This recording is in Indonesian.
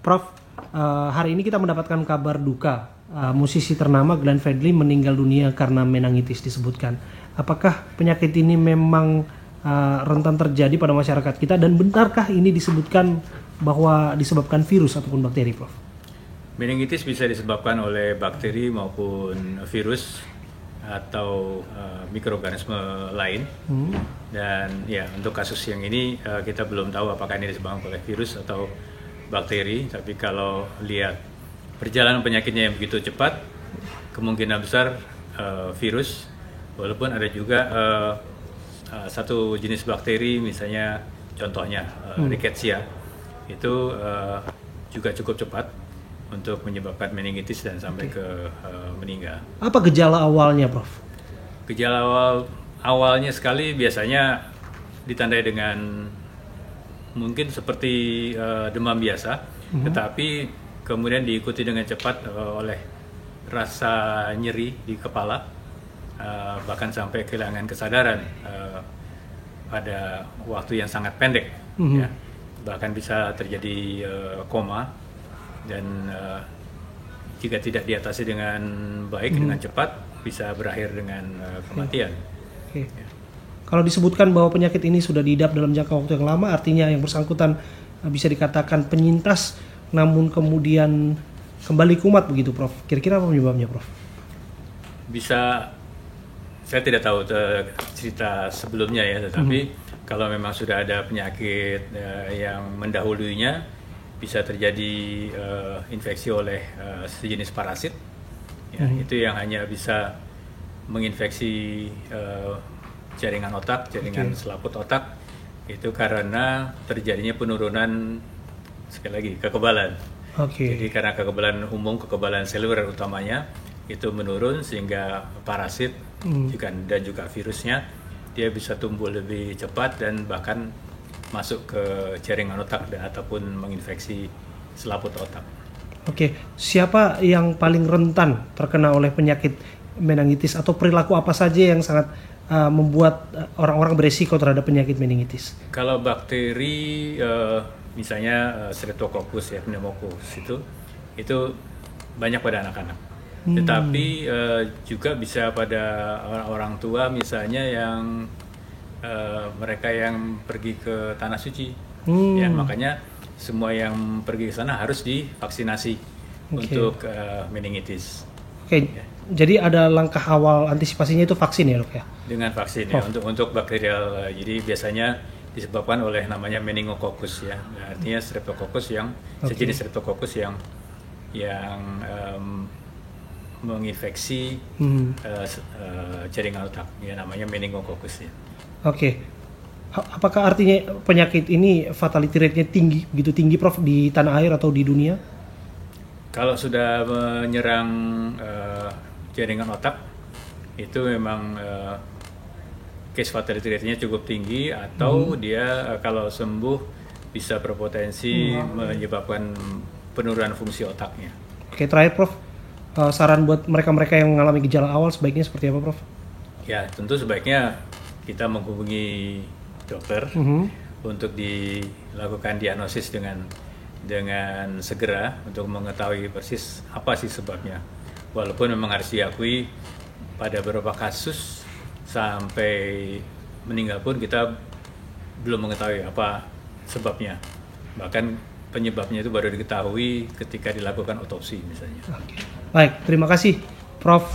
Prof, hari ini kita mendapatkan kabar duka. Musisi ternama Glenn Fredly meninggal dunia karena meningitis disebutkan. Apakah penyakit ini memang rentan terjadi pada masyarakat kita, dan benarkah ini disebutkan bahwa disebabkan virus ataupun bakteri, Prof? Meningitis bisa disebabkan oleh bakteri maupun virus atau mikroorganisme lain. Dan ya, untuk kasus yang ini kita belum tahu apakah ini disebabkan oleh virus atau bakteri, tapi kalau lihat perjalanan penyakitnya yang begitu cepat, kemungkinan besar virus, walaupun ada juga satu jenis bakteri, misalnya contohnya Rickettsia, itu juga cukup cepat untuk menyebabkan meningitis dan sampai ke meninggal. Apa gejala awalnya, Prof? Gejala awalnya sekali biasanya ditandai dengan mungkin seperti demam biasa, tetapi kemudian diikuti dengan cepat oleh rasa nyeri di kepala, bahkan sampai kehilangan kesadaran pada waktu yang sangat pendek, ya. Bahkan bisa terjadi koma, dan jika tidak diatasi dengan baik, dengan cepat, bisa berakhir dengan kematian. Ya. Kalau disebutkan bahwa penyakit ini sudah diidap dalam jangka waktu yang lama, artinya yang bersangkutan bisa dikatakan penyintas, namun kemudian kembali kumat begitu, Prof. Kira-kira apa penyebabnya, Prof? Bisa, saya tidak tahu cerita sebelumnya ya, tetapi kalau memang sudah ada penyakit yang mendahulunya, bisa terjadi infeksi oleh sejenis parasit, ya, itu yang hanya bisa menginfeksi jaringan otak, jaringan selaput otak, itu karena terjadinya penurunan, sekali lagi, kekebalan. Jadi karena kekebalan umum, kekebalan seluler utamanya itu menurun, sehingga parasit dan juga virusnya dia bisa tumbuh lebih cepat dan bahkan masuk ke jaringan otak ataupun menginfeksi selaput otak. Siapa yang paling rentan terkena oleh penyakit meningitis, atau perilaku apa saja yang sangat membuat orang-orang beresiko terhadap penyakit meningitis? Kalau bakteri, misalnya Streptococcus ya, pneumococcus itu banyak pada anak-anak. Tetapi juga bisa pada orang tua, misalnya yang mereka yang pergi ke tanah suci, ya, makanya semua yang pergi ke sana harus divaksinasi untuk meningitis. Ya. Jadi ada langkah awal antisipasinya itu vaksin ya, Dok ya? Dengan vaksin ya, untuk bakterial. Jadi biasanya disebabkan oleh namanya meningococcus ya, artinya Streptococcus yang sejenis Streptococcus yang menginfeksi jaringan otak, ya, namanya meningococcus ya. Apakah artinya penyakit ini fatality rate-nya begitu tinggi, Prof, di tanah air atau di dunia? Kalau sudah menyerang jaringan otak, itu memang case fatality rate-nya cukup tinggi, atau dia kalau sembuh bisa berpotensi menyebabkan penurunan fungsi otaknya. Terakhir, Prof, saran buat mereka-mereka yang mengalami gejala awal sebaiknya seperti apa, Prof? Ya, tentu sebaiknya kita menghubungi dokter untuk dilakukan diagnosis dengan segera untuk mengetahui persis apa sih sebabnya. Walaupun memang harus diakui pada beberapa kasus sampai meninggal pun kita belum mengetahui apa sebabnya. Bahkan penyebabnya itu baru diketahui ketika dilakukan otopsi misalnya. Baik, terima kasih, Prof.